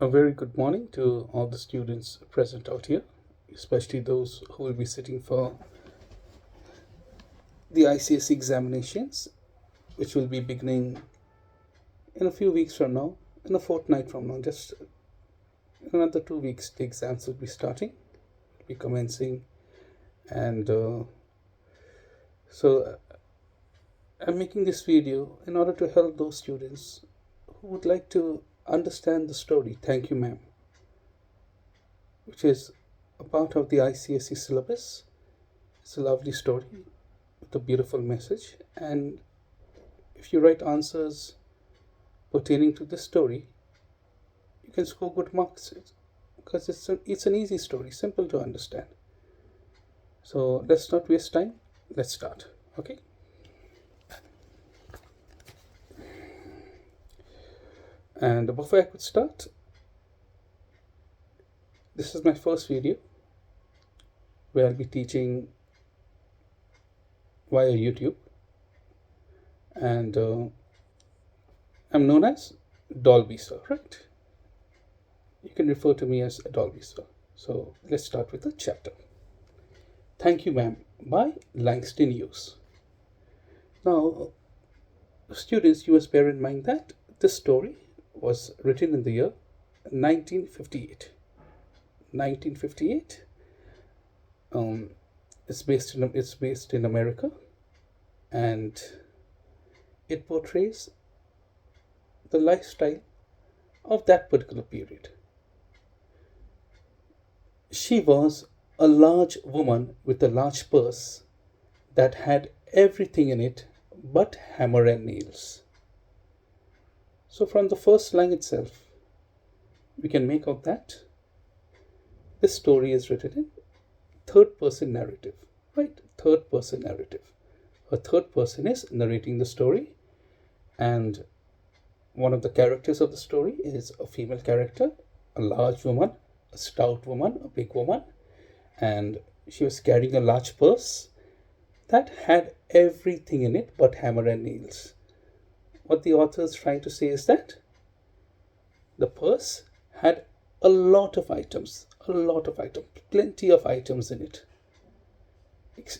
A very good morning to all the students present out here, especially those who will be sitting for the ICSC examinations, which will be beginning in a few weeks from now, in a fortnight from now. Just in another 2 weeks, the exams will be starting, will be commencing, and so I'm making this video in order to help those students who would like to understand the story. Thank you, ma'am, which is a part of the ICSE syllabus. It's a lovely story with a beautiful message, and if you write answers pertaining to this story, you can score good marks because it's an easy story, simple to understand. So let's not waste time. Let's start. Okay. And before I could start, this is my first video where I'll be teaching via YouTube, and I'm known as Dolby Sir, right? You can refer to me as Dolby Sir. So let's start with the chapter. Thank You, Ma'am, by Langston Hughes. Now, students, you must bear in mind that this story was written in the year 1958. 1958. It's based in America, and it portrays the lifestyle of that particular period. She was a large woman with a large purse that had everything in it but hammer and nails. So, from the first line itself, we can make out that this story is written in third person narrative, right? Third person narrative. A third person is narrating the story, and one of the characters of the story is a female character, a large woman, a stout woman, a big woman, and she was carrying a large purse that had everything in it but hammer and nails. What the author is trying to say is that the purse had a lot of items, plenty of items in it,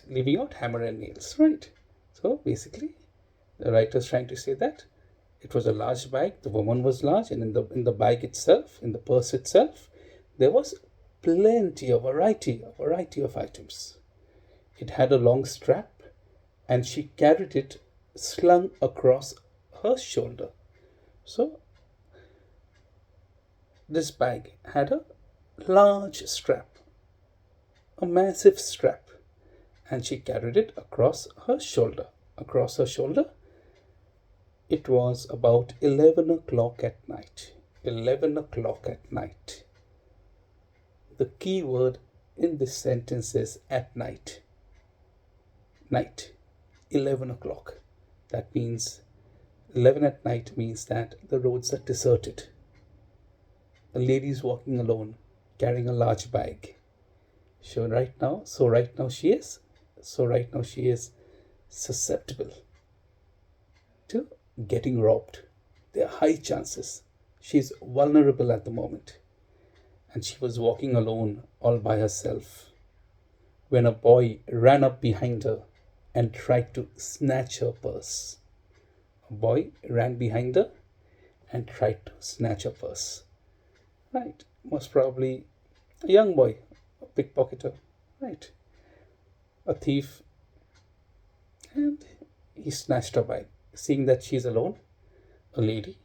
leaving out hammer and nails, right? So basically, the writer is trying to say that it was a large bag, the woman was large, and in the bag itself, in the purse itself, there was plenty, a variety of items. It had a long strap, and she carried it slung across her shoulder. So this bag had a large strap, a massive strap, and she carried it across her shoulder. Across her shoulder, it was about 11 o'clock at night. 11 o'clock at night. The key word in this sentence is at night. Night. 11 o'clock. That means 11 at night means that the roads are deserted. The lady is walking alone, carrying a large bag. So right now she is susceptible to getting robbed. There are high chances. She's vulnerable at the moment. And she was walking alone, all by herself, when a boy ran up behind her and tried to snatch her purse. A boy ran behind her and tried to snatch her purse. Right, most probably a young boy, a pickpocketer, right? A thief. And he snatched her bag. Seeing that she's alone, a lady,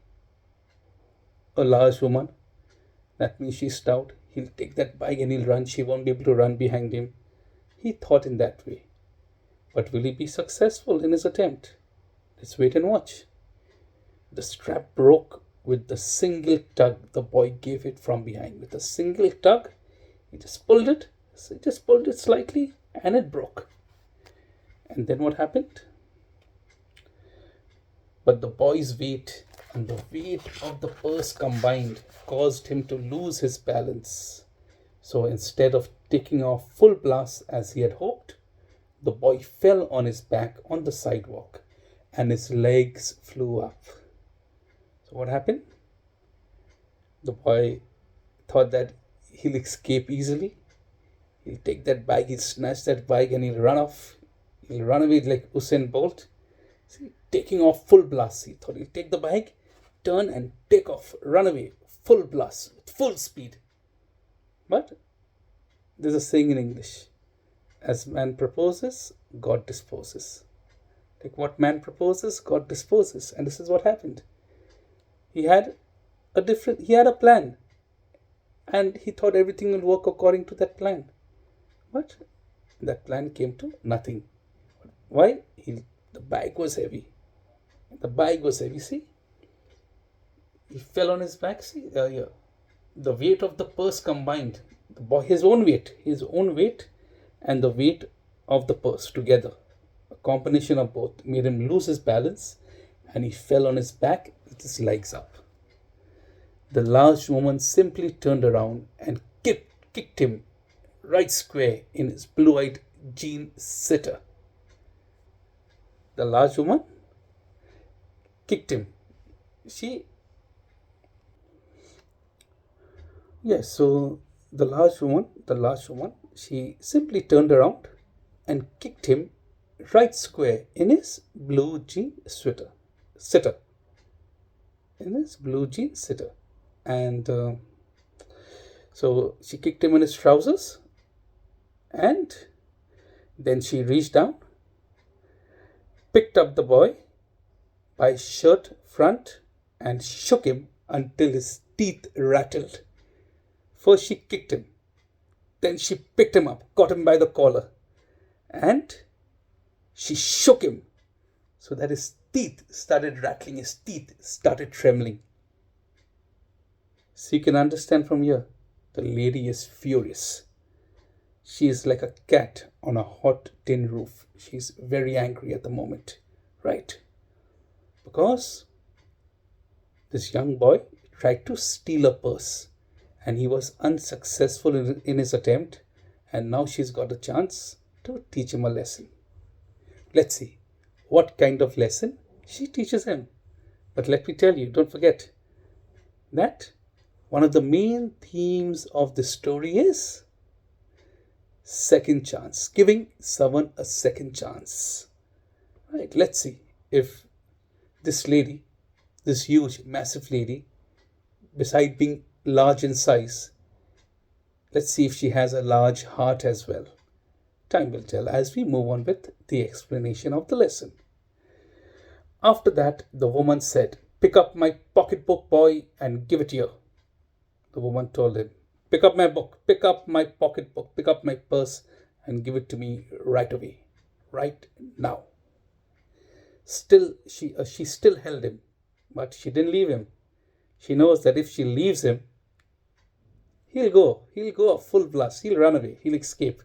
a large woman, that means she's stout. He'll take that bag and he'll run. She won't be able to run behind him. He thought in that way. But will he be successful in his attempt? Let's wait and watch. The strap broke with the single tug the boy gave it from behind. With a single tug, he just pulled it. So he just pulled it slightly and it broke. And then what happened? But the boy's weight and the weight of the purse combined caused him to lose his balance. So instead of taking off full blast as he had hoped, the boy fell on his back on the sidewalk and his legs flew up. So what happened? The boy thought that he'll escape easily. He'll take that bag, he'll snatch that bag, and he'll run off. He'll run away like Usain Bolt. See, taking off full blast. He thought he'll take the bag, turn and take off, run away, full blast, full speed. But there's a saying in English: as man proposes, God disposes. Like what man proposes, God disposes. And this is what happened. He had a plan, and he thought everything will work according to that plan. But that plan came to nothing. Why? The bag was heavy. The bag was heavy. See, he fell on his back. See, yeah. The weight of the purse combined, his own weight, and the weight of the purse together, a combination of both, made him lose his balance, and he fell on his back with his legs up. The large woman simply turned around and kicked him right square in his blue-eyed jean sitter. The large woman kicked him. So the large woman, she simply turned around and kicked him right square in his blue jean sitter. And so she kicked him in his trousers, and then she reached down, picked up the boy by his shirt front, and shook him until his teeth rattled. First she kicked him, then she picked him up, caught him by the collar, and she shook him so that his teeth started rattling, his teeth started trembling. So you can understand from here, the lady is furious. She is like a cat on a hot tin roof. She's very angry at the moment, right? Because this young boy tried to steal a purse, and he was unsuccessful in his attempt, and now she's got a chance to teach him a lesson. Let's see what kind of lesson she teaches him. But let me tell you, don't forget that one of the main themes of the story is second chance, giving someone a second chance. Right, let's see if this lady, this huge, massive lady, beside being large in size, let's see if she has a large heart as well. Time will tell as we move on with the explanation of the lesson. After that, the woman said, "Pick up my pocketbook, boy, and give it here." The woman told him, "Pick up my book, pick up my pocketbook, pick up my purse, and give it to me right away, right now." Still, she still held him, but she didn't leave him. She knows that if she leaves him, he'll go a full blast, he'll run away, he'll escape.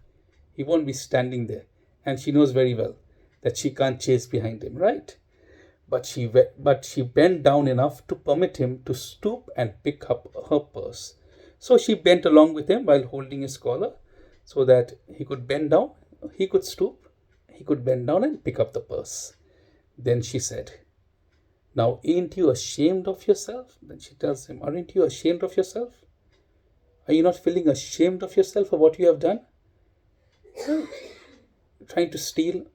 He won't be standing there. And she knows very well that she can't chase behind him, right? But she bent down enough to permit him to stoop and pick up her purse. So she bent along with him while holding his collar so that he could bend down, he could stoop, he could bend down and pick up the purse. Then she said, "Now ain't you ashamed of yourself?" Then she tells him, "Aren't you ashamed of yourself? Are you not feeling ashamed of yourself for what you have done? Trying to steal,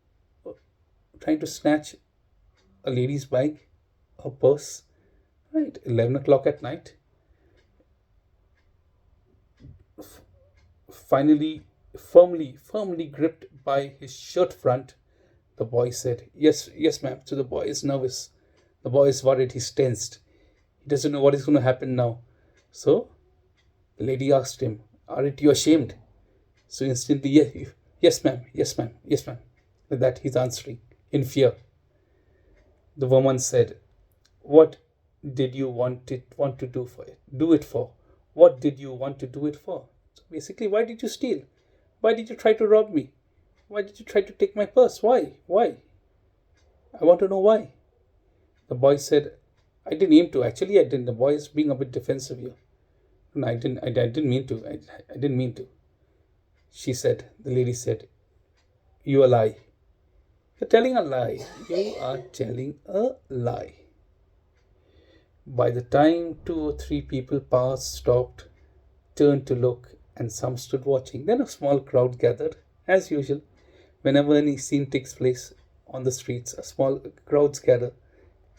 trying to snatch a lady's bag, her purse, right? 11 o'clock at night. Finally, firmly gripped by his shirt front, the boy said, yes, ma'am." So the boy is nervous. The boy is worried. He's tensed. He doesn't know what is going to happen now. So the lady asked him, "Aren't you ashamed?" So instantly, yes, ma'am. With that, he's answering in fear. The woman said, "What did you want to do for it? Do it for? What did you want to do it for?" So basically, why did you steal? Why did you try to rob me? Why did you try to take my purse? Why? I want to know why. The boy said, "I didn't aim to. Actually, I didn't." The boy is being a bit defensive here. "No, I didn't mean to. I didn't mean to." The lady said, "You a lie. You're telling a lie. You are telling a lie." By the time 2 or 3 people stopped, turned to look, and some stood watching. Then a small crowd gathered, as usual. Whenever any scene takes place on the streets, a small crowds gather.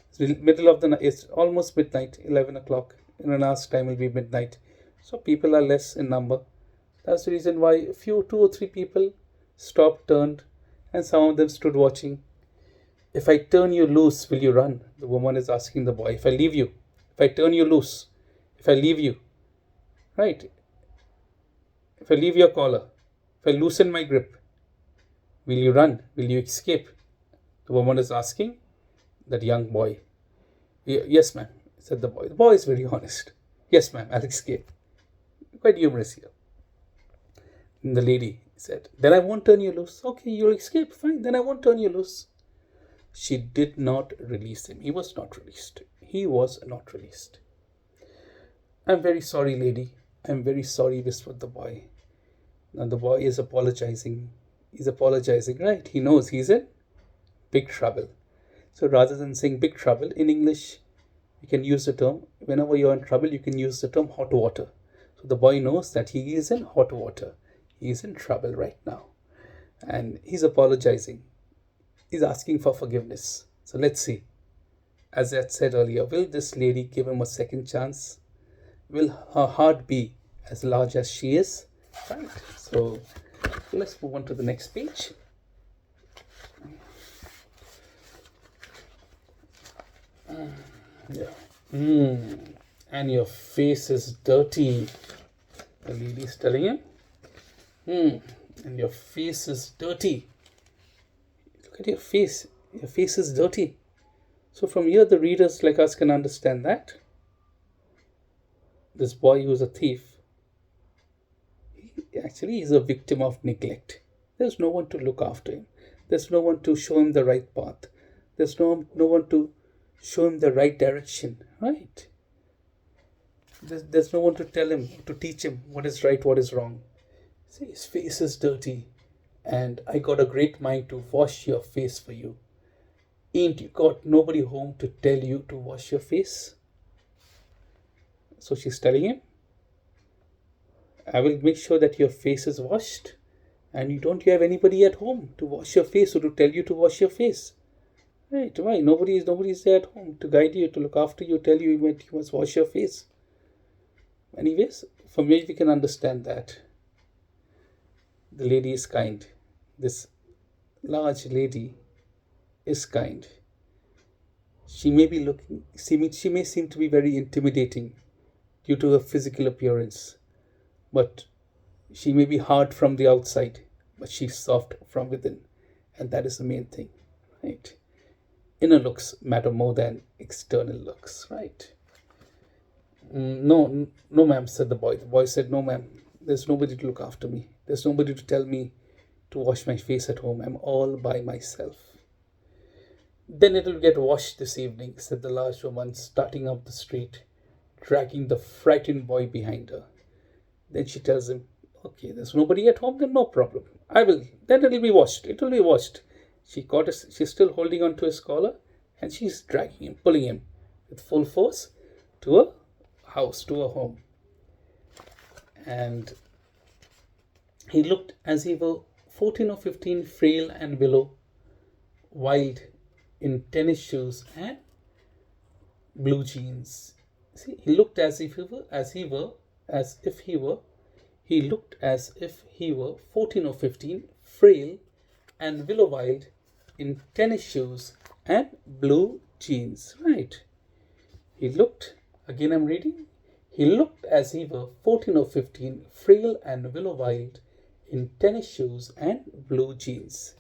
It's the middle of the night. It's almost midnight, 11 o'clock. In an hour's time, it will be midnight. So people are less in number. That's the reason why a few, two or three people stopped, turned, and some of them stood watching. If I turn you loose, will you run? The woman is asking the boy. If I leave you, if I turn you loose, if I leave you, right? If I leave your collar, if I loosen my grip, will you run? Will you escape? The woman is asking that young boy. Yes, ma'am, said the boy. The boy is very honest. Yes, ma'am, I'll escape. Quite humorous here. And the lady said, then I won't turn you loose. Okay, you'll escape. Fine, then I won't turn you loose. She did not release him. He was not released. He was not released. I'm very sorry, lady. I'm very sorry, whispered the boy. Now the boy is apologizing. He's apologizing, right? He knows he's in big trouble. So rather than saying big trouble, in English, you can use the term, whenever you're in trouble, you can use the term hot water. So the boy knows that he is in hot water. He is in trouble right now. And he's apologizing. He's asking for forgiveness. So let's see. As I said earlier, will this lady give him a second chance? Will her heart be as large as she is? Right. So let's move on to the next page. Yeah. And your face is dirty. The lady is telling him. And your face is dirty. Look at your face. Your face is dirty. So from here, the readers like us can understand that this boy who's a thief, he actually is a victim of neglect. There's no one to look after him. There's no one to show him the right path. There's no one to show him the right direction, right? There's no one to tell him, to teach him what is right, what is wrong. See, his face is dirty, and I got a great mind to wash your face for you. Ain't you got nobody home to tell you to wash your face? So she's telling him, I will make sure that your face is washed, and you have anybody at home to wash your face or to tell you to wash your face. Right? Why? Nobody's there at home to guide you, to look after you, tell you must wash your face. Anyways, from where we can understand that the lady is kind. This large lady is kind. She may seem to be very intimidating due to her physical appearance, but she may be hard from the outside, but she's soft from within, and that is the main thing, right? Inner looks matter more than external looks, right? No, ma'am, said the boy. The boy said, no, ma'am, there's nobody to look after me. There's nobody to tell me to wash my face at home. I'm all by myself. Then it'll get washed this evening, said the large woman, starting up the street, dragging the frightened boy behind her. Then she tells him, okay, there's nobody at home, then no problem. Then it'll be washed. It will be washed. She's still holding on to his collar, and she's dragging him, pulling him with full force to a house, to a home. And he looked as he were 14 or 15, frail and willow, wild, in tennis shoes and blue jeans. See, he looked as if he were 14 or 15, frail and willow wild, in tennis shoes and blue jeans. Right. He looked as he were 14 or 15, frail and willow wild, in tennis shoes and blue jeans.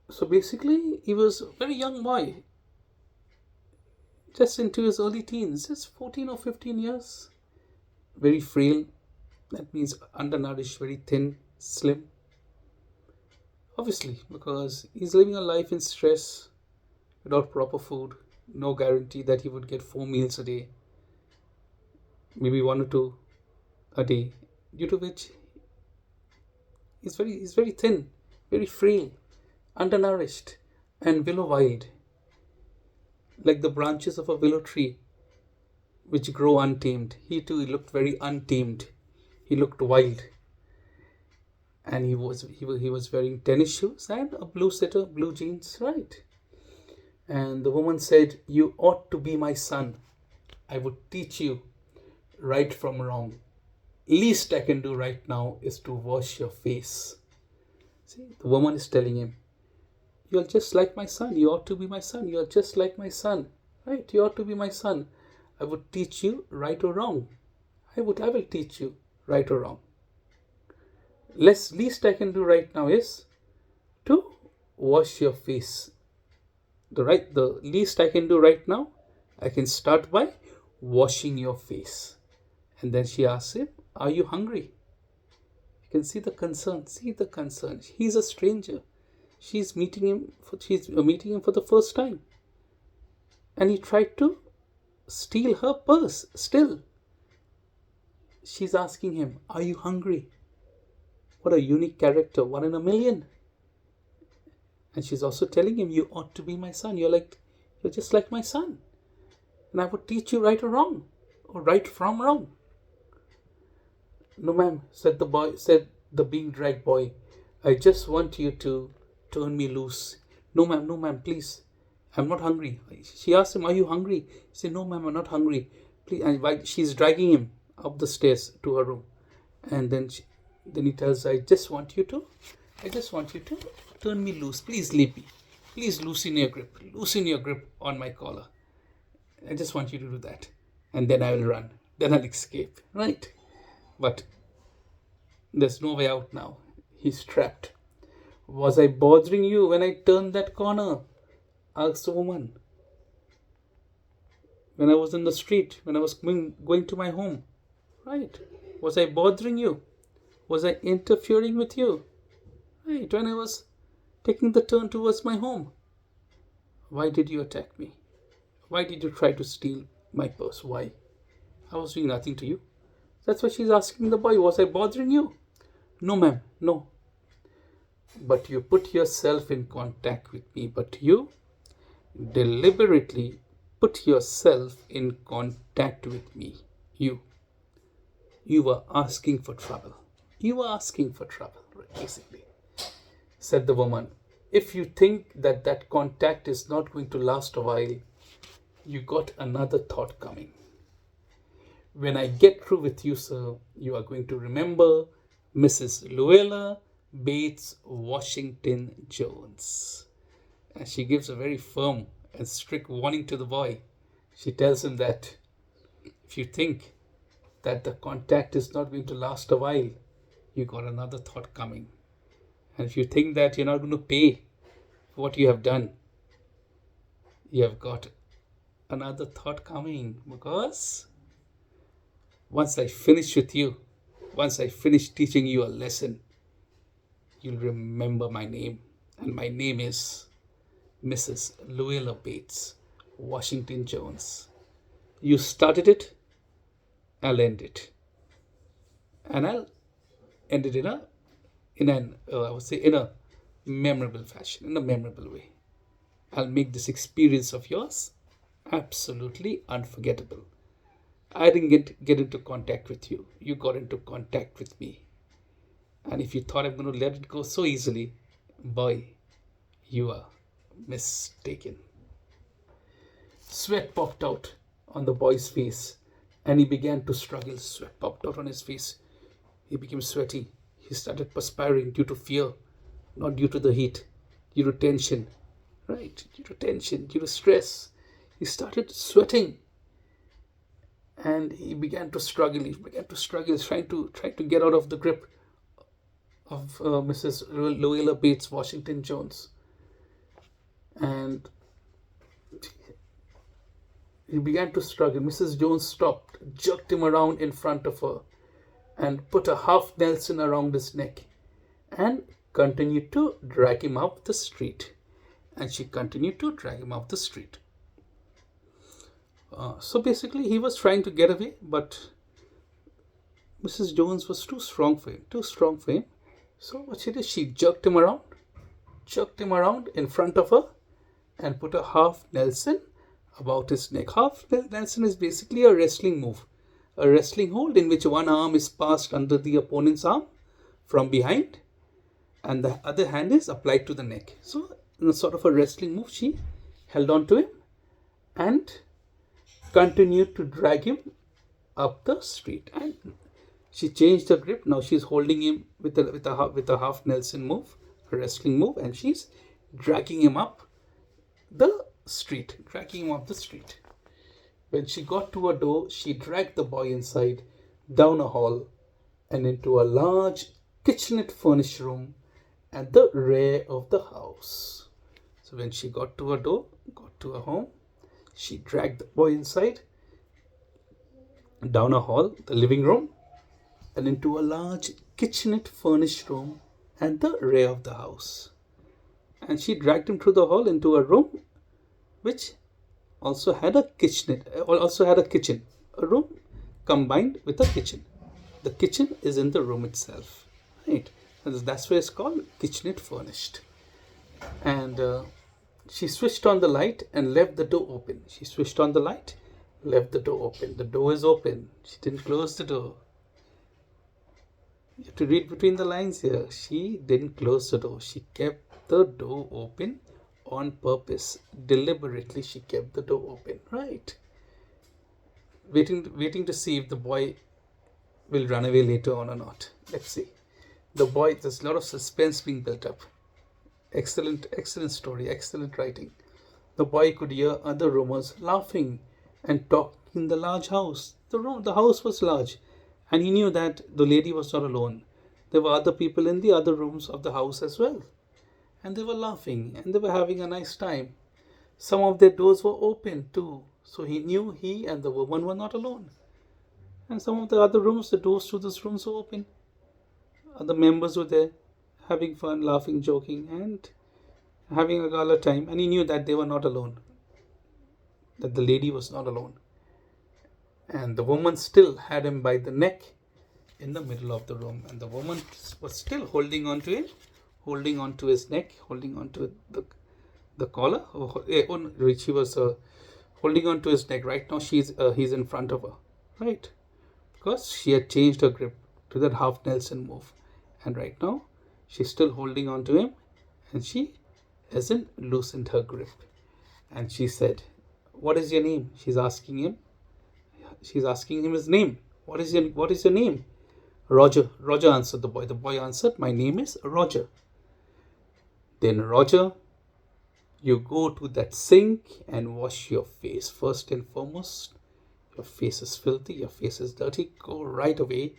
So basically, he was a very young boy, just into his early teens, just 14 or 15 years. Very frail, that means undernourished, very thin, slim. Obviously, because he's living a life in stress, without proper food, no guarantee that he would get 4 meals a day, maybe 1 or 2 a day, due to which he's very thin, very frail, undernourished, and willow wild, like the branches of a willow tree. which grow untamed. He too looked very untamed. He looked wild, and he was wearing tennis shoes and a blue sweater, blue jeans, right? And the woman said, "You ought to be my son. I would teach you right from wrong. Least I can do right now is to wash your face." See, the woman is telling him, "You're just like my son. You ought to be my son. You're just like my son. Right? You ought to be my son. I would teach you right or wrong. I will teach you right or wrong. Least I can do right now is to wash your face. The least I can do right now, I can start by washing your face." And then she asks him, "Are you hungry?" You can see the concern. See the concern. He's a stranger. She's meeting him for the first time. And he tried to steal her purse. Still, she's asking him, "Are you hungry?" What a unique character. One in a million. And she's also telling him, "You ought to be my son. You're just like my son. And I would teach you right or wrong. Or right from wrong." "No, ma'am," said the being dragged boy. "I just want you to turn me loose." No, ma'am, please. I'm not hungry." She asked him, "Are you hungry?" He said, "No, ma'am, I'm not hungry. Please." And she's dragging him up the stairs to her room. And then he tells her, I just want you to turn me loose. Please leave me. Please loosen your grip. Loosen your grip on my collar. I just want you to do that. And then I will run. Then I'll escape. Right? But there's no way out now. He's trapped. "Was I bothering you when I turned that corner?" asked the woman. "When I was in the street, when I was going to my home. Right? Was I bothering you? Was I interfering with you? Right, when I was taking the turn towards my home. Why did you attack me? Why did you try to steal my purse? Why? I was doing nothing to you." That's why she's asking the boy, "Was I bothering you?" "No, ma'am, no. But you put yourself in contact with me. But you deliberately put yourself in contact with me. You were asking for trouble. You were asking for trouble, basically," said the woman. "If you think that contact is not going to last a while, you got another thought coming. When I get through with you, sir, you are going to remember Mrs. Luella Bates Washington Jones." And she gives a very firm and strict warning to the boy. She tells him that if you think that the contact is not going to last a while, you got another thought coming. And if you think that you're not going to pay for what you have done, you have got another thought coming. Because once I finish with you, once I finish teaching you a lesson, you'll remember my name. And my name is Mrs. Luella Bates Washington Jones. You started it, I'll end it. And I'll end it in a memorable fashion, in a memorable way. I'll make this experience of yours absolutely unforgettable. I didn't get into contact with you. You got into contact with me. And if you thought I'm going to let it go so easily, boy, you are mistaken. Sweat popped out on the boy's face, and he began to struggle. Sweat popped out on his face. He became sweaty. He started perspiring due to fear, not due to the heat, due to tension. Right? Due to tension, due to stress. He started sweating. And he began to struggle. Trying to get out of the grip of Mrs. Luella Bates Washington Jones. And he began to struggle. Mrs. Jones stopped, jerked him around in front of her, and put a half Nelson around his neck, and continued to drag him up the street. And she continued to drag him up the street. So basically, he was trying to get away, but Mrs. Jones was too strong for him. So what she did, she jerked him around in front of her, and put a half Nelson about his neck. Half Nelson is basically a wrestling move, a wrestling hold in which one arm is passed under the opponent's arm from behind and the other hand is applied to the neck. So, in a sort of a wrestling move, she held on to him and continued to drag him up the street. And she changed her grip. Now she's holding him with a half Nelson move, a wrestling move, and she's dragging him up the street, When she got to a door, she dragged the boy inside, down a hall, and into a large kitchenette furnished room at the rear of the house. So when she got to a door, got to a home, she dragged the boy inside, down a hall, the living room, and into a large kitchenette furnished room at the rear of the house. And she dragged him through the hall into a room which also had a kitchenette, a room combined with a kitchen. The kitchen is in the room itself, right? And that's why it's called kitchenette furnished. And she switched on the light and left the door open. The door is open. She didn't close the door. You have to read between the lines here. She didn't close the door. She kept the door open on purpose. Deliberately, she kept the door open. Right. Waiting to see if the boy will run away later on or not. Let's see. The boy, there's a lot of suspense being built up. Excellent story, excellent writing. The boy could hear other roomers laughing and talking in the large house. The house was large, and he knew that the lady was not alone. There were other people in the other rooms of the house as well. And they were laughing and they were having a nice time. Some of their doors were open too, so he knew he and the woman were not alone. And some of the other rooms, the doors to those rooms were open. Other members were there, having fun, laughing, joking, and having a gala time. And he knew that they were not alone, that the lady was not alone. And the woman still had him by the neck in the middle of the room. And the woman was still holding on to him, holding on to his neck, holding on to the collar. She was holding on to his neck. Right now, he's in front of her, right? Because she had changed her grip to that half Nelson move. And right now, she's still holding on to him and she hasn't loosened her grip. And she said, "What is your name?" She's asking him his name. What is your name? Roger. Roger answered the boy. The boy answered, "My name is Roger." "Then, Roger, you go to that sink and wash your face. First and foremost, your face is filthy, your face is dirty. Go right away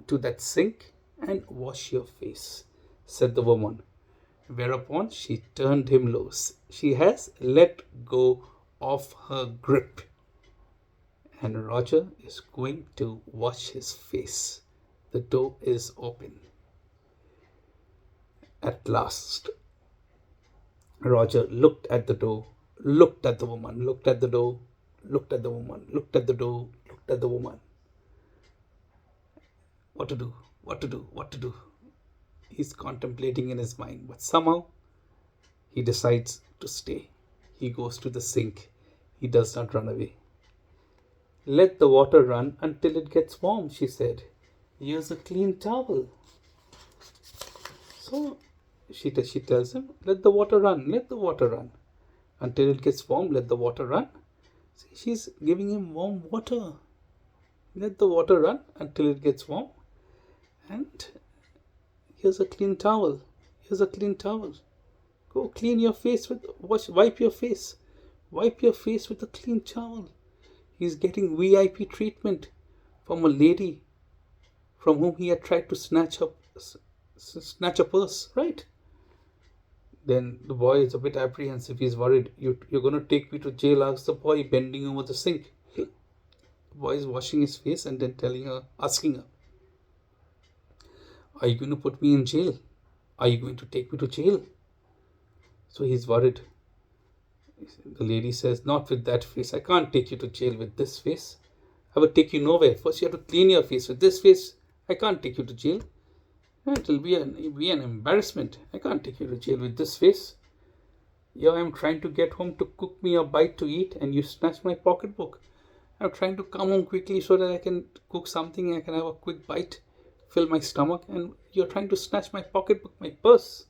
to that sink and wash your face," said the woman. Whereupon she turned him loose. She has let go of her grip. And Roger is going to wash his face. The door is open. At last, Roger looked at the door, looked at the woman, looked at the door, looked at the woman, looked at the door, looked at the woman. What to do? He's contemplating in his mind, but somehow he decides to stay. He goes to the sink. He does not run away. "Let the water run until it gets warm," she said. "Use a clean towel." So she tells him, let the water run until it gets warm. Let the water run. See, she's giving him warm water. Let the water run until it gets warm. And here's a clean towel. Go clean your face wipe your face. Wipe your face with a clean towel. He's getting VIP treatment from a lady from whom he had tried to snatch a purse, right? Then the boy is a bit apprehensive. He's worried. You're going to take me to jail, asks the boy, bending over the sink. The boy is washing his face and then asking her, "Are you going to put me in jail? Are you going to take me to jail?" So he's worried. The lady says, "Not with that face. I can't take you to jail with this face. I would take you nowhere. First, you have to clean your face. With this face, I can't take you to jail. It will be an embarrassment. I can't take you to jail with this face." Yeah, I'm trying to get home to cook me a bite to eat, and you snatch my pocketbook. I'm trying to come home quickly so that I can cook something, I can have a quick bite, fill my stomach, and you're trying to snatch my pocketbook, my purse.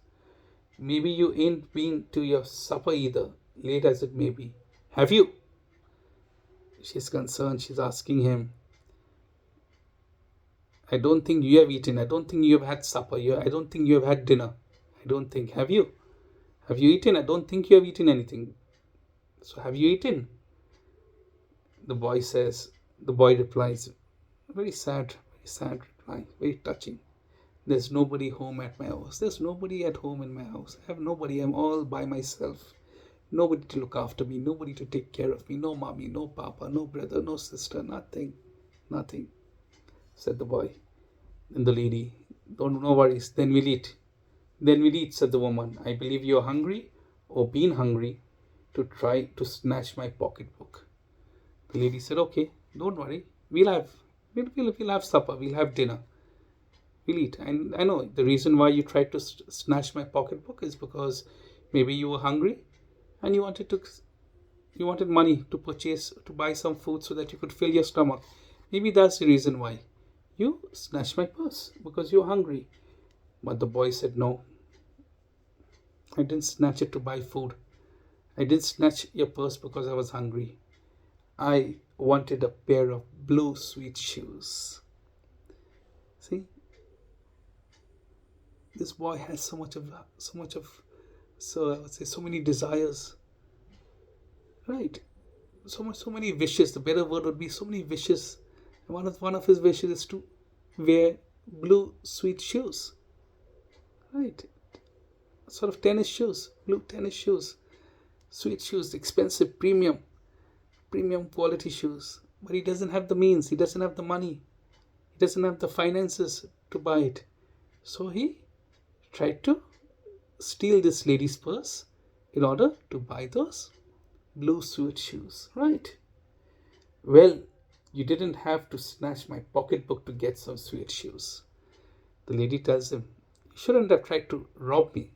Maybe you ain't been to your supper either, late as it may be. Have you? She's concerned. She's asking him, I don't think you have eaten. I don't think you have had supper. I don't think you have had dinner. I don't think. Have you? Have you eaten? I don't think you have eaten anything. So have you eaten? The boy replies, very sad reply, very touching. There's nobody home at my house. There's nobody at home in my house. I have nobody. I'm all by myself. Nobody to look after me. Nobody to take care of me. No mommy, no papa, no brother, no sister. Nothing. Nothing, said the boy. And the lady, don't, no worries. Then we'll eat. Then we'll eat, said the woman. I believe you're hungry or been hungry to try to snatch my pocketbook. The lady said, okay, don't worry. We'll have supper. We'll have dinner. We'll eat. And I know the reason why you tried to snatch my pocketbook is because maybe you were hungry and you wanted money to buy some food so that you could fill your stomach. Maybe that's the reason why you snatched my purse, because you're hungry. But the boy said, no, I didn't snatch it to buy food. I didn't snatch your purse because I was hungry. I wanted a pair of blue sweet shoes. See, this boy has so I would say so many desires, right? So many wishes. The better word would be so many wishes. And one of his wishes is to wear blue sweet shoes, right? Sort of tennis shoes, blue tennis shoes, sweet shoes, expensive, premium quality shoes. But he doesn't have the means. He doesn't have the money. He doesn't have the finances to buy it. So he tried to steal this lady's purse in order to buy those blue suede shoes, right? Well, you didn't have to snatch my pocketbook to get some suede shoes. The lady tells him, you shouldn't have tried to rob me.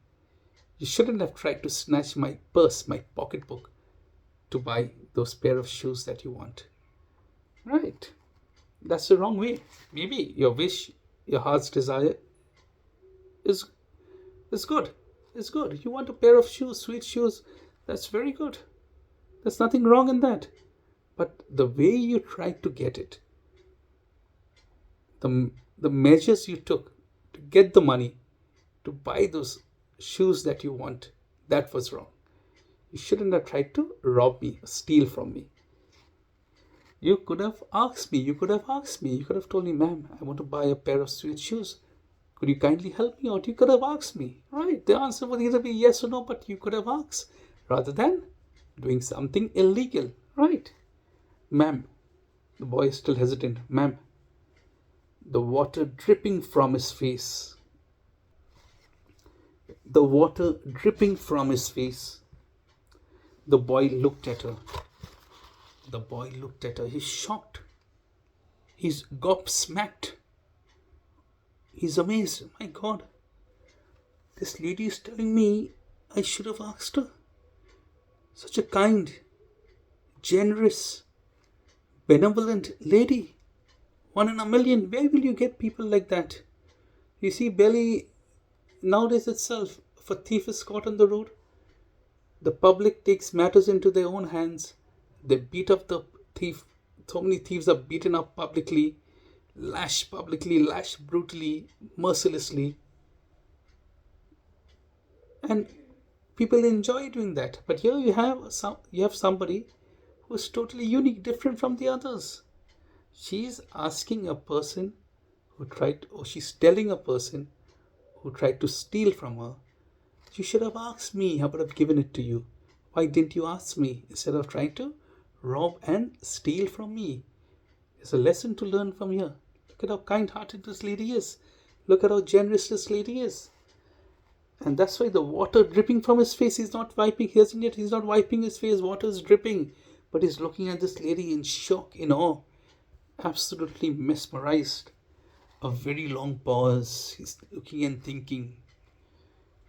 You shouldn't have tried to snatch my purse, my pocketbook, to buy those pair of shoes that you want. Right? That's the wrong way. Maybe your wish, your heart's desire is good. It's good. You want a pair of shoes, sweet shoes. That's very good. There's nothing wrong in that. But the way you tried to get it, the measures you took to get the money to buy those shoes that you want, that was wrong. You shouldn't have tried to rob me, steal from me. You could have asked me. You could have told me, ma'am, I want to buy a pair of sweet shoes. Could you kindly help me out? You could have asked me. Right? The answer would either be yes or no, but you could have asked rather than doing something illegal. Right? Ma'am, the boy is still hesitant. Ma'am, the water dripping from his face. The water dripping from his face. The boy looked at her. He's shocked. He's gobsmacked. He's amazed. My God, this lady is telling me I should have asked her. Such a kind, generous, benevolent lady. 1 in a million. Where will you get people like that? You see, barely nowadays itself, if a thief is caught on the road, the public takes matters into their own hands. They beat up the thief. So many thieves are beaten up publicly, lashed brutally, mercilessly. And people enjoy doing that. But here you have somebody who is totally unique, different from the others. She's asking a person she's telling a person who tried to steal from her, you should have asked me, I would have given it to you. Why didn't you ask me instead of trying to rob and steal from me? There's a lesson to learn from here. Look at how kind-hearted this lady is. Look at how generous this lady is. And that's why the water dripping from his face, he's not wiping his face, water is dripping. But he's looking at this lady in shock, in awe, absolutely mesmerized. A very long pause. He's looking and thinking.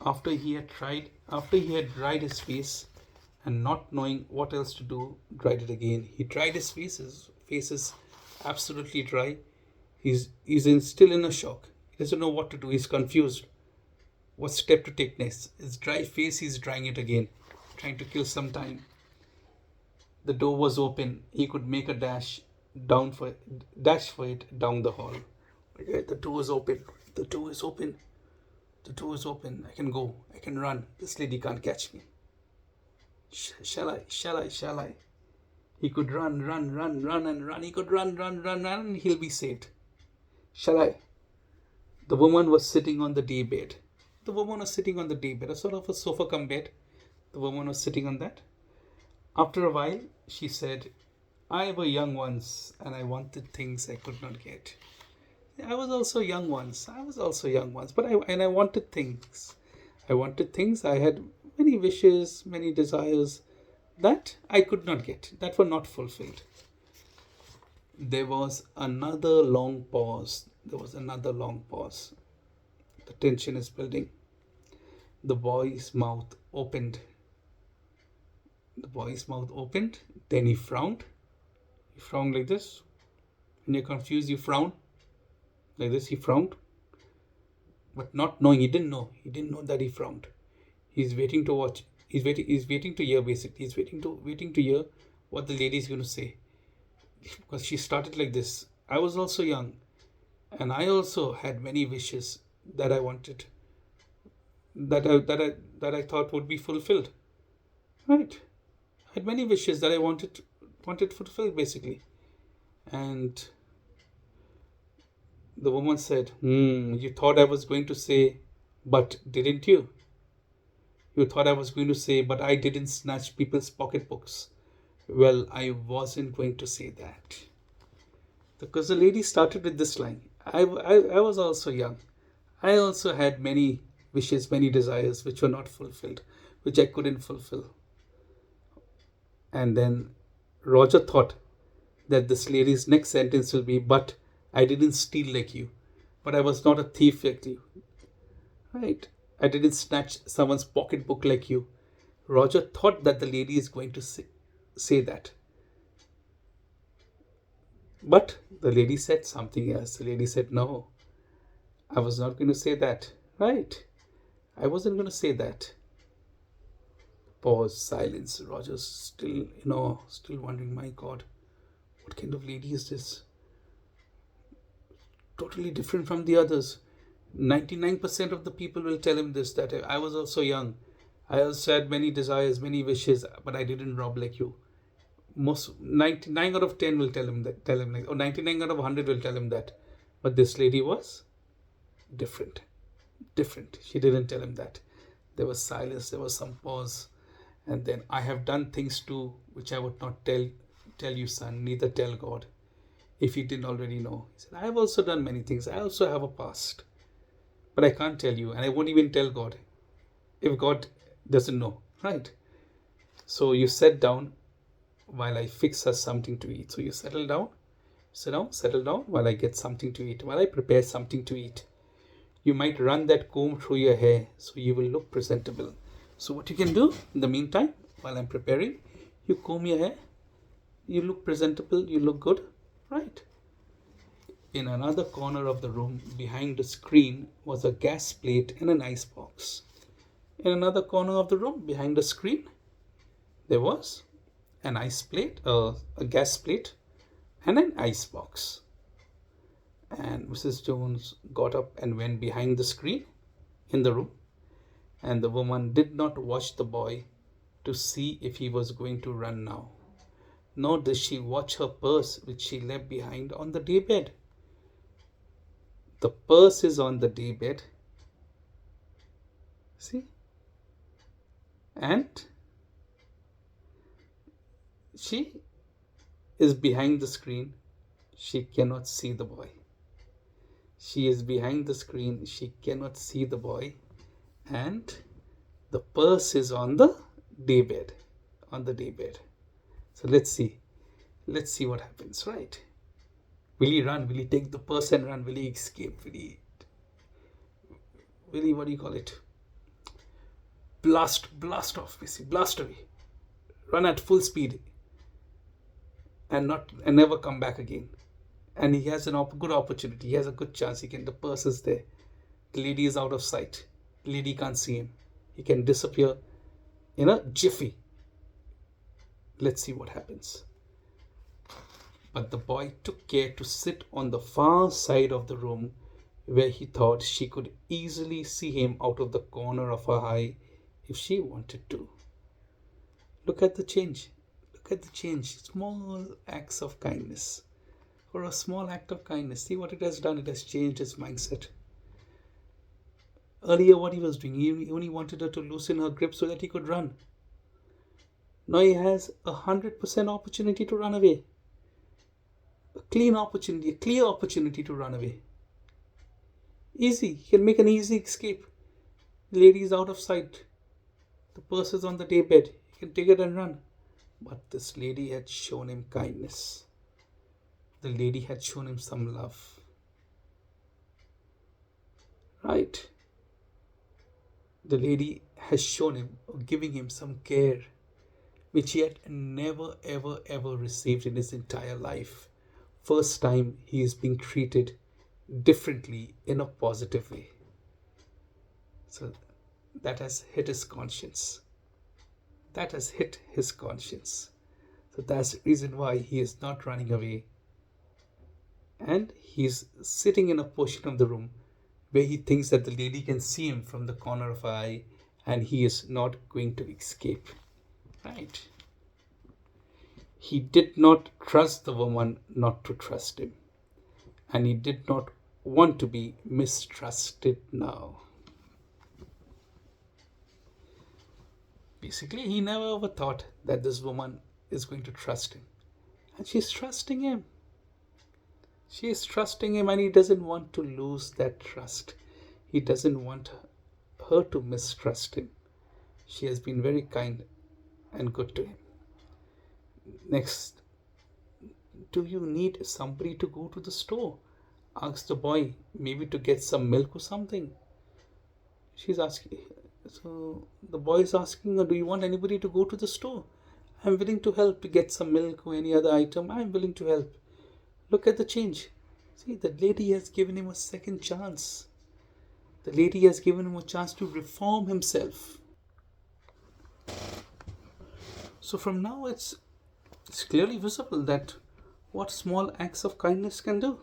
After he had dried his face and not knowing what else to do, dried it again. He dried his face is absolutely dry. Still in a shock. He doesn't know what to do. He's confused. What step to take next? His dry face, he's drying it again, trying to kill some time. The door was open. He could make a dash for it down the hall. Okay, the door is open. The door is open. The door is open. I can go. I can run. This lady can't catch me. Shall I? Shall I? Shall I? He could run and run. He could run, and he'll be saved. Shall I? The woman was sitting on the day bed. A sort of a sofa cum bed. The woman was sitting on that. After a while, she said, I were young once, and I wanted things I could not get. I was also young once, but I wanted things. I had many wishes, many desires that I could not get, that were not fulfilled. There was another long pause. The tension is building. The boy's mouth opened. Then he frowned. He frowned like this. When you're confused, you frown. Like this, he frowned. But not knowing, he didn't know that he frowned. He's waiting to watch. He's waiting to hear, basically. He's waiting to hear what the lady is going to say. Because she started like this. I was also young. And I also had many wishes that I wanted. That I thought would be fulfilled. Right. I had many wishes that I wanted fulfilled, basically. And the woman said, you thought I was going to say, but didn't you? You thought I was going to say, but I didn't snatch people's pocketbooks. Well, I wasn't going to say that. Because the lady started with this line. I was also young. I also had many wishes, many desires which were not fulfilled, which I couldn't fulfill. And then Roger thought that this lady's next sentence will be, but I didn't steal like you. But I was not a thief like you. Right? I didn't snatch someone's pocketbook like you. Roger thought that the lady is going to say that. But the lady said something else. The lady said, no, I was not going to say that. Right? I wasn't going to say that. Pause, silence. Roger's still, still wondering, my God, what kind of lady is this? Totally different from the others. 99% of the people will tell him this, that I was also young. I also had many desires, many wishes, but I didn't rob like you. Most 99 out of 10 will tell him like, or 99 out of 100 will tell him that. But this lady was different. She didn't tell him that. There was silence, there was some pause. And then, I have done things too which I would not tell you, son, neither tell God, if you didn't already know. He said, I have also done many things. I also have a past. But I can't tell you, and I won't even tell God if God doesn't know. Right? So you sit down while I fix us something to eat. So you settle down, settle down while I get something to eat, while I prepare something to eat. You might run that comb through your hair so you will look presentable. So what you can do in the meantime, while I'm preparing, you comb your hair, you look presentable, you look good, right? In another corner of the room, behind the screen, was a gas plate and an ice box. In another corner of the room, behind the screen, there was an ice plate, a gas plate, and an ice box. And Mrs. Jones got up and went behind the screen in the room. And the woman did not watch the boy to see if he was going to run now. Nor did she watch her purse, which she left behind on the daybed. The purse is on the daybed. See? And she is behind the screen. She cannot see the boy. She is behind the screen. She cannot see the boy. And the purse is on the daybed. So let's see what happens, right? Will he run? Will he take the purse and run? Will he escape? Will he what do you call it? blast off, basically, blast away, run at full speed, and never come back again. And he has good opportunity. He has a good chance. The purse is there. The lady is out of sight. The lady can't see him. He can disappear in a jiffy. Let's see what happens. But the boy took care to sit on the far side of the room where he thought she could easily see him out of the corner of her eye if she wanted to. Look at the change. Look at the change. Small acts of kindness. For a small act of kindness, see what it has done. It has changed his mindset. Earlier, what he was doing, he only wanted her to loosen her grip so that he could run. Now he has 100% opportunity to run away. A clear opportunity to run away. Easy. He can make an easy escape. The lady is out of sight. The purse is on the daybed. He can take it and run. But this lady had shown him kindness. The lady had shown him some love. Right? The lady has shown him, giving him some care, which he had never ever received in his entire life. First time he is being treated differently in a positive way. So that has hit his conscience. That has hit his conscience. So that's the reason why he is not running away. And he's sitting in a portion of the room where he thinks that the lady can see him from the corner of her eye, and he is not going to escape. Right? He did not trust the woman not to trust him. And he did not want to be mistrusted now. Basically, he never ever thought that this woman is going to trust him. And she's trusting him. She is trusting him, and he doesn't want to lose that trust. He doesn't want her to mistrust him. She has been very kind and good to him. Next, do you need somebody to go to the store? Asks the boy, maybe to get some milk or something. She's asking, so the boy is asking her, do you want anybody to go to the store? I'm willing to help to get some milk or any other item. I'm willing to help. Look at the change. See, the lady has given him a second chance. The lady has given him a chance to reform himself. So from now it's clearly visible that what small acts of kindness can do.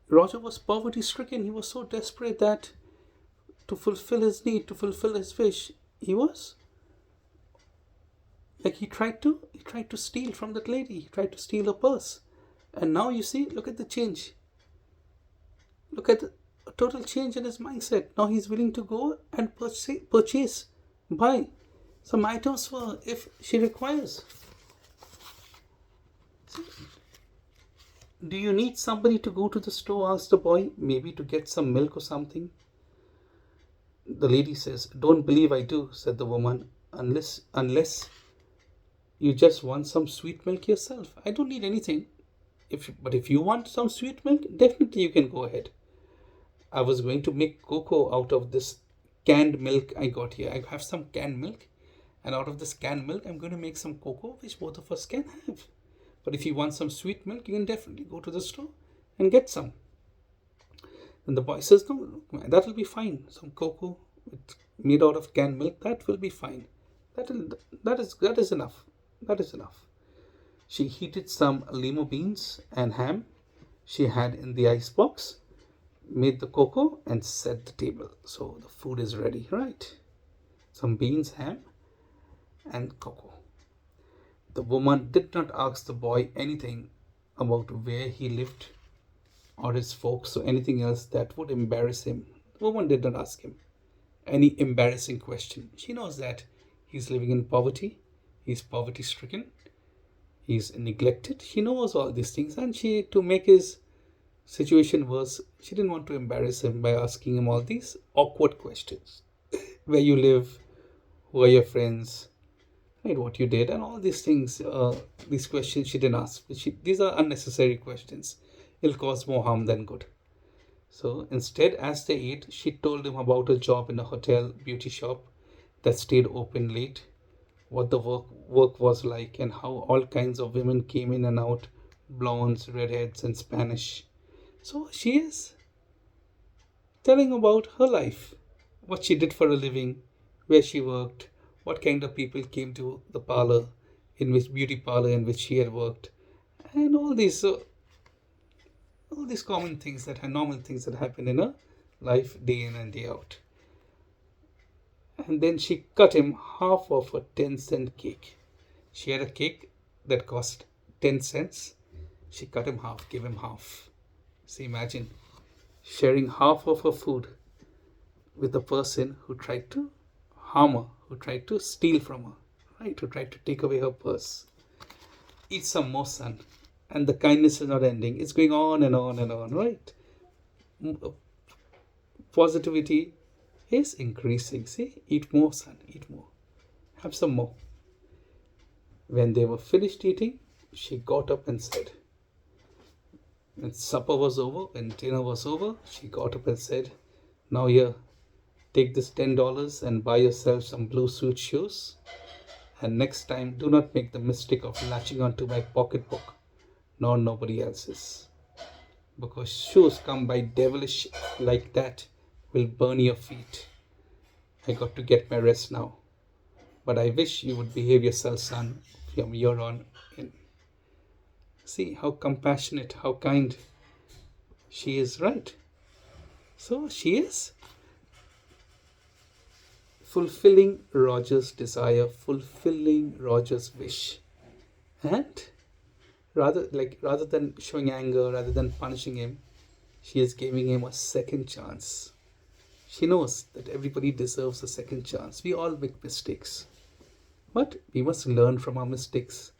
Roger was poverty stricken. He was so desperate that to fulfill his need, to fulfill his wish, he tried to steal from that lady. He tried to steal her purse. And now you see, look at the change. Look at the total change in his mindset. Now he's willing to go and buy some items for her if she requires. See, do you need somebody to go to the store? Asked the boy, maybe to get some milk or something. The lady says, don't believe I do, said the woman, unless you just want some sweet milk yourself. I don't need anything. But if you want some sweet milk, definitely you can go ahead. I was going to make cocoa out of this canned milk I got here. I have some canned milk, and out of this canned milk, I'm going to make some cocoa, which both of us can have. But if you want some sweet milk, you can definitely go to the store and get some. And the boy says, no, that will be fine. Some cocoa made out of canned milk, that will be fine. That is enough. That is enough. She heated some lima beans and ham she had in the icebox, made the cocoa, and set the table. So the food is ready, right? Some beans, ham, and cocoa. The woman did not ask the boy anything about where he lived or his folks or anything else that would embarrass him. The woman did not ask him any embarrassing question. She knows that he's living in poverty. He's poverty stricken. He's neglected. She knows all these things, and to make his situation worse, she didn't want to embarrass him by asking him all these awkward questions. Where you live, who are your friends, right, what you did, and all these things. These questions she didn't ask. These are unnecessary questions. It'll cause more harm than good. So instead, as they ate, she told him about her job in a hotel beauty shop that stayed open late, what the work was like, and how all kinds of women came in and out, blondes, redheads, and Spanish. So she is telling about her life, what she did for a living, where she worked, what kind of people came to the parlor, in which beauty parlor in which she had worked, and all these common things that are normal things that happen in a life day in and day out. And then she cut him half of a 10-cent cake. She had a cake that cost 10 cents. She cut him half, gave him half. So imagine sharing half of her food with the person who tried to harm her, who tried to steal from her, right? Who tried to take away her purse. Eat some more, son. And the kindness is not ending. It's going on and on and on, right? Positivity is increasing. See, eat more, son, eat more. Have some more. When they were finished eating, she got up and said, when supper was over, when dinner was over, she got up and said, now here, take this $10 and buy yourself some blue suede shoes. And next time, do not make the mistake of latching onto my pocketbook, nor nobody else's. Because shoes come by devilish like that will burn your feet. I got to get my rest now. But I wish you would behave yourself, son, from here on in. See how compassionate, how kind she is, right? So she is fulfilling Roger's desire, fulfilling Roger's wish. And rather than showing anger, rather than punishing him, she is giving him a second chance. She knows that everybody deserves a second chance. We all make mistakes. But we must learn from our mistakes.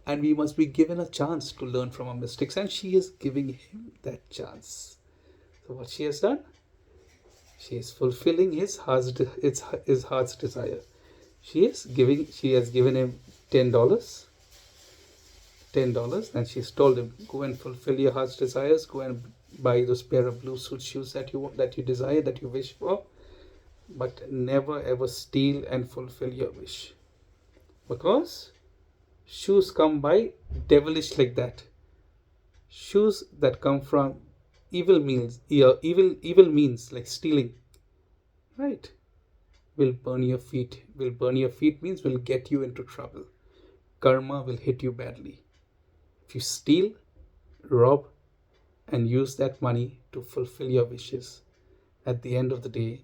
And we must be given a chance to learn from our mistakes. And she is giving him that chance. So what she has done? She is fulfilling his heart's desire. She has given him $10. $10, and she's told him, go and fulfill your heart's desires, go and buy those pair of blue suit shoes that you desire, that you wish for, but never ever steal and fulfill your wish. Because shoes come by devilish like that. Shoes that come from evil means like stealing, right? Will burn your feet. Will burn your feet means will get you into trouble. Karma will hit you badly. If you steal, rob, and use that money to fulfill your wishes, at the end of the day,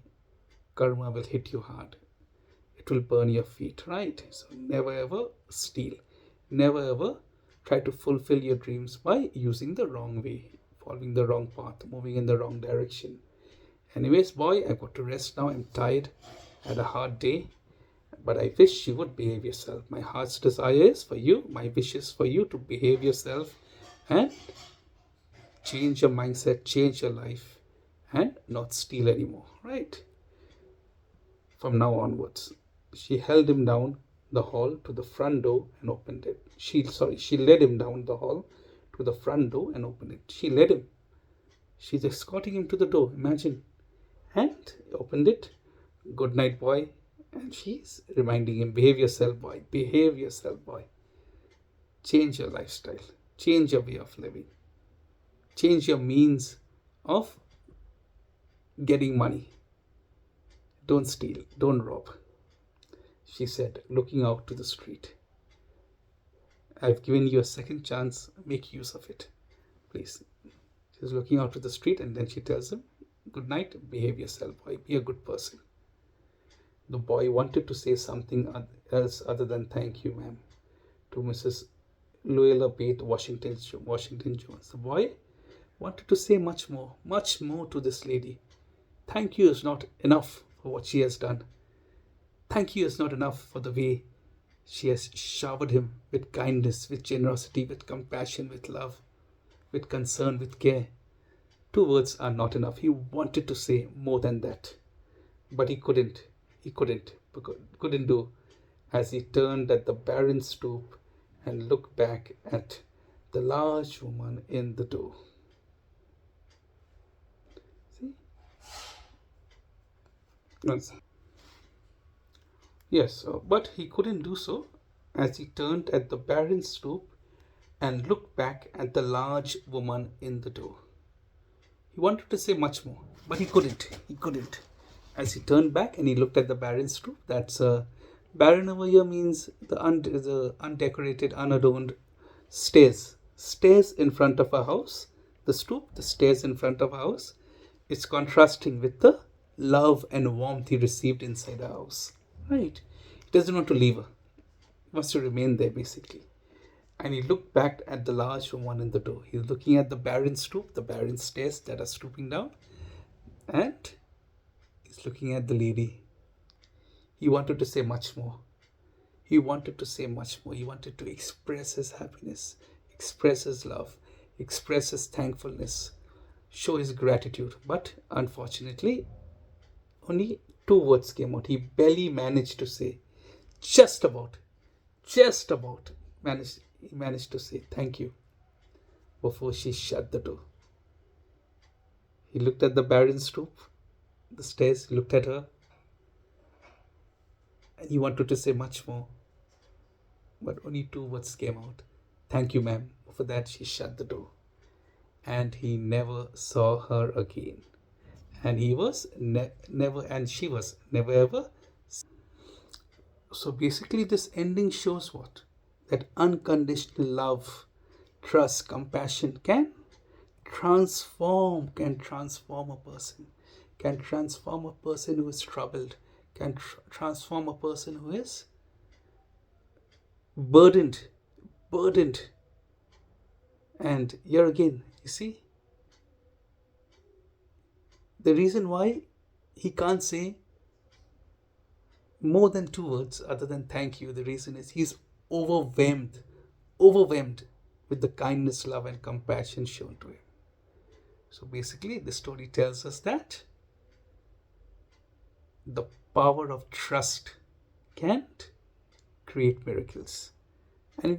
karma will hit you hard. It will burn your feet, right? So never ever steal. Never ever try to fulfill your dreams by using the wrong way, following the wrong path, moving in the wrong direction. Anyways, boy, I've got to rest now. I'm tired. Had a hard day. But I wish you would behave yourself. My heart's desire is for you, my wish is for you to behave yourself and change your mindset, change your life, and not steal anymore, right? From now onwards. She held him down the hall to the front door and opened it. She led him down the hall to the front door and opened it. She led him. She's escorting him to the door, imagine. And opened it. Good night, boy. And she's reminding him, behave yourself, boy. Behave yourself, boy. Change your lifestyle. Change your way of living. Change your means of getting money. Don't steal. Don't rob. She said, looking out to the street. I've given you a second chance. Make use of it. Please. She's looking out to the street and then she tells him, good night. Behave yourself, boy. Be a good person. The boy wanted to say something else other than thank you, ma'am, to Mrs. Luella Bate Washington Jones. The boy wanted to say much more to this lady. Thank you is not enough for what she has done. Thank you is not enough for the way she has showered him with kindness, with generosity, with compassion, with love, with concern, with care. 2 words are not enough. He wanted to say more than that, but he couldn't do, as he turned at the barren stoop and looked back at the large woman in the door. Yes, yes, but he couldn't do so as he turned at the barren stoop and looked back at the large woman in the door. He wanted to say much more, but he couldn't. He couldn't. As he turned back and he looked at the barren stoop, that's barren over here means the undecorated, unadorned stairs. Stairs in front of a house. The stoop, the stairs in front of a house. It's contrasting with the love and warmth he received inside the house. Right? He doesn't want to leave her. He wants to remain there basically. And he looked back at the large woman in the door. He's looking at the barren stoop, the barren stairs that are stooping down, and he's looking at the lady. He wanted to say much more. He wanted to say much more. He wanted to express his happiness, express his love, express his thankfulness, show his gratitude. But unfortunately, only two words came out. He barely managed to say, just about, just about, he managed to say thank you before she shut the door. He looked at the barren stoop, the stairs, he looked at her, and he wanted to say much more. But only two words came out. Thank you, ma'am. For that, she shut the door. And he never saw her again. And he was never, and she was never ever. So basically, this ending shows what? That unconditional love, trust, compassion can transform a person, can transform a person who is troubled, can transform a person who is burdened, burdened. And here again, you see, the reason why he can't say more than two words other than thank you, the reason is he's overwhelmed, overwhelmed with the kindness, love, and compassion shown to him. So basically, the story tells us that the power of trust can create miracles. And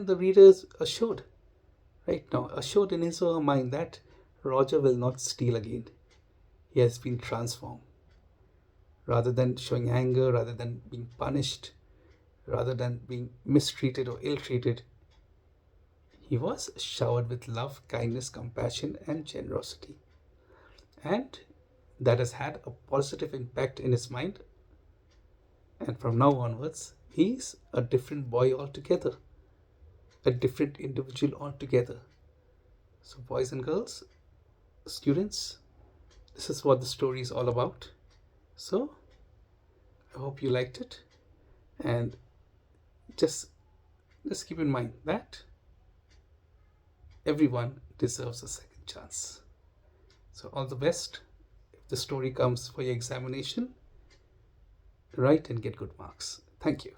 the reader is assured, right now, assured in his or her mind that Roger will not steal again. He has been transformed. Rather than showing anger, rather than being punished, rather than being mistreated or ill-treated, he was showered with love, kindness, compassion, and generosity. And that has had a positive impact in his mind. And from now onwards, he's a different boy altogether, a different individual altogether. So, boys and girls, students, this is what the story is all about. So, I hope you liked it. And just keep in mind that everyone deserves a second chance. So, all the best. If the story comes for your examination, write and get good marks. Thank you.